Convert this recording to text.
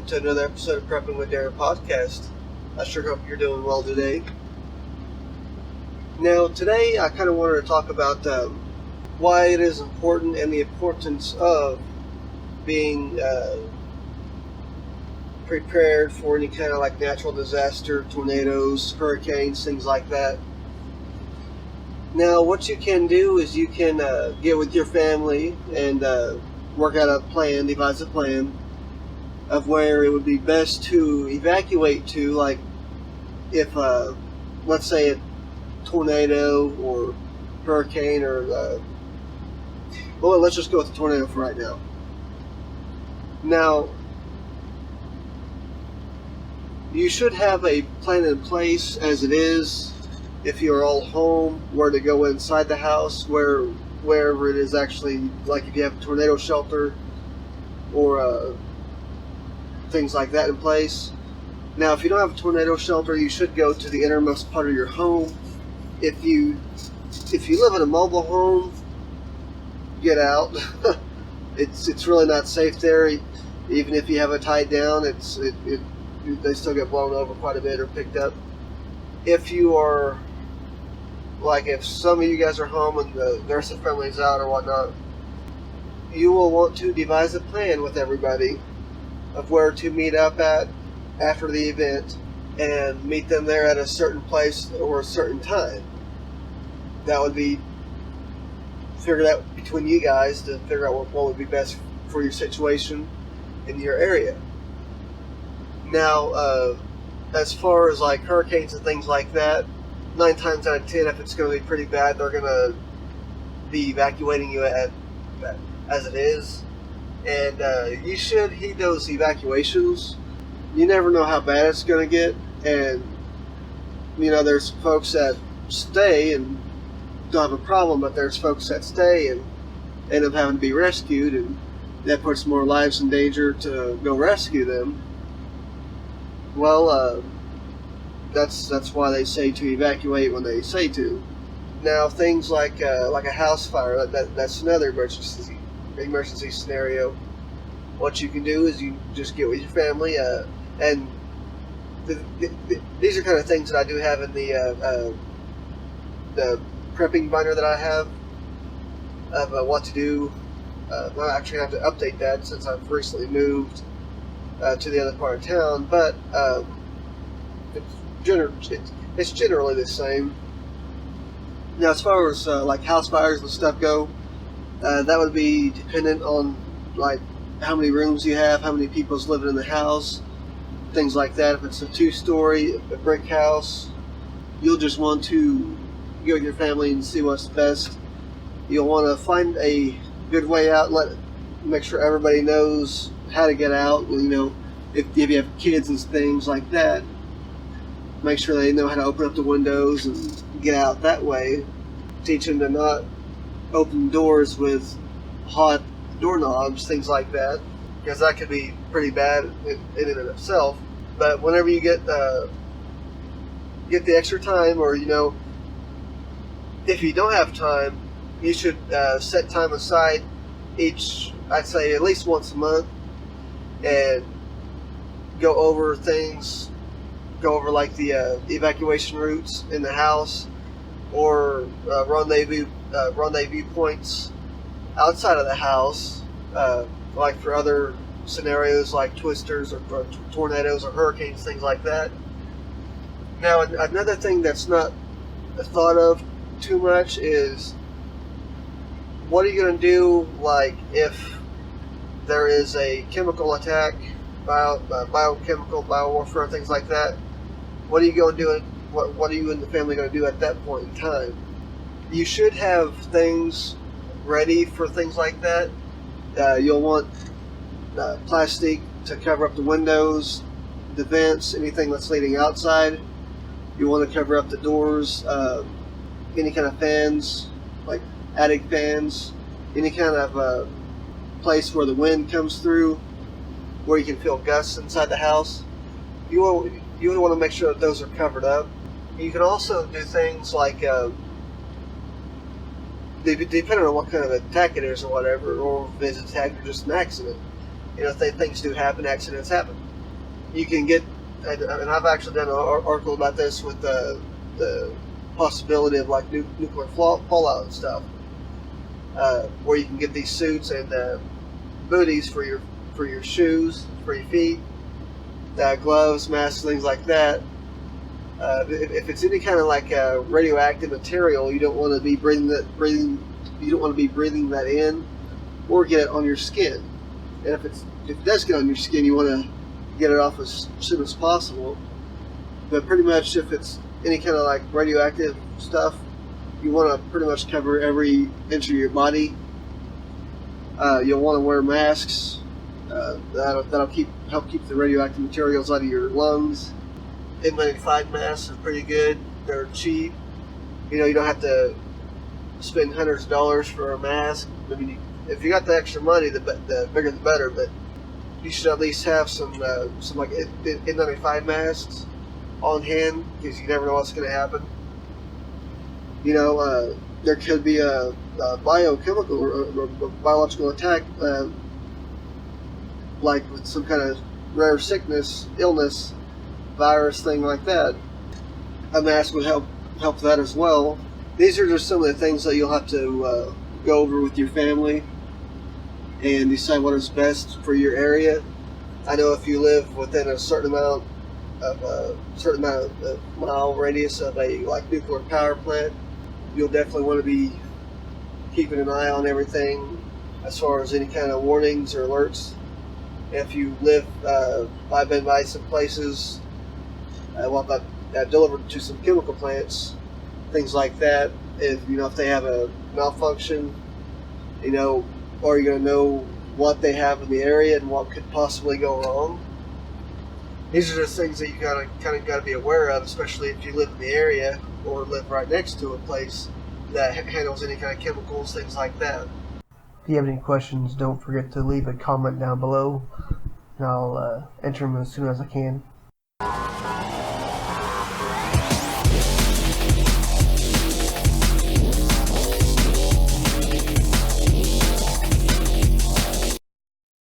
welcome to another episode of Prepping with Darren podcast. I sure hope you're doing well today. Now, today I kind of wanted to talk about why it is important and the importance of being prepared for any kind of like natural disaster, tornadoes, hurricanes, things like that. Now, what you can do is you can get with your family and work out a plan, devise a plan of where it would be best to evacuate to, like if, let's say, a tornado or hurricane or, well, let's just go with the tornado for right now. Now, you should have a plan in place as it is. If you're all home, where to go inside the house, wherever it is actually, like if you have a tornado shelter or things like that in place. Now, if you don't have a tornado shelter, you should go to the innermost part of your home. If you live in a mobile home, get out. It's really not safe there. Even if you have it tied down, they still get blown over quite a bit or picked up. If you are, like if some of you guys are home and the rest of the family's out or whatnot, you will want to devise a plan with everybody of where to meet up at after the event and meet them there at a certain place or a certain time. That would be figured out between you guys to figure out what would be best for your situation in your area. Now, as far as like hurricanes and things like that, 9 times out of 10, if it's going to be pretty bad, they're going to be evacuating you as it is. And you should heed those evacuations. You never know how bad it's going to get. And, you know, there's folks that stay and don't have a problem, but there's folks that stay and end up having to be rescued, and that puts more lives in danger to go rescue them. Well, that's why they say to evacuate when they say to. Now, things like a house fire, that's another emergency scenario. What you can do is you just get with your family, and these are kind of things that I do have in the prepping binder that I have of what to do. Well, actually, I have to update that since I've recently moved to the other part of town, but it's generally the same. Now, as far as like house fires and stuff go, that would be dependent on like how many rooms you have, how many people's living in the house, things like that. If it's a 2-story, a brick house, you'll just want to go with your family and see what's best. You'll want to find a good way out, make sure everybody knows how to get out. You know, if you have kids and things like that, make sure they know how to open up the windows and get out that way. Teach them to not open doors with hot doorknobs, things like that, because that could be pretty bad in and of itself. But whenever you get the extra time, or you know, if you don't have time, you should set time aside I'd say at least once a month, and go over things, like the evacuation routes in the house, or rendezvous points outside of the house, like for other scenarios like twisters or tornadoes or hurricanes, things like that. Now, another thing that's not thought of too much is, what are you going to do, like if there is a chemical attack, biochemical, biowarfare, things like that? What are you going to do? What are you and the family going to do at that point in time? You should have things ready for things like that. You'll want plastic to cover up the windows, the vents, anything that's leading outside. You want to cover up the doors, any kind of fans, like attic fans, any kind of place where the wind comes through, where you can feel gusts inside the house. You want to make sure that those are covered up. You can also do things like, depending on what kind of attack it is or whatever, or if it's an attack or just an accident. You know, things do happen, accidents happen. you can get, and I've actually done an article about this with the possibility of like nuclear fallout and stuff, where you can get these suits and booties for your shoes, for your feet, gloves, masks, things like that. If it's any kind of like radioactive material, you don't want to be breathing that in, or get it on your skin. And if it does get on your skin, you want to get it off as soon as possible. But pretty much, if it's any kind of like radioactive stuff, you want to pretty much cover every inch of your body. You'll want to wear masks. That'll help keep the radioactive materials out of your lungs. N95 masks are pretty good. They're cheap. You don't have to spend hundreds of dollars for a mask. I mean, if you got the extra money, the bigger the better. But you should at least have some like N95 masks on hand, because you never know what's going to happen. There could be a biochemical or biological attack, like with some kind of rare sickness, illness, virus, thing like that. A mask would help that as well. These are just some of the things that you'll have to go over with your family and decide what is best for your area. I know if you live within a certain amount of mile radius of a nuclear power plant, you'll definitely want to be keeping an eye on everything as far as any kind of warnings or alerts. If you live, I've been by some places, I've delivered to some chemical plants, things like that. If they have a malfunction, or you're going to know what they have in the area and what could possibly go wrong. These are just things that you kind of got to be aware of, especially if you live in the area or live right next to a place that handles any kind of chemicals, things like that. If you have any questions, don't forget to leave a comment down below, and I'll answer them as soon as I can.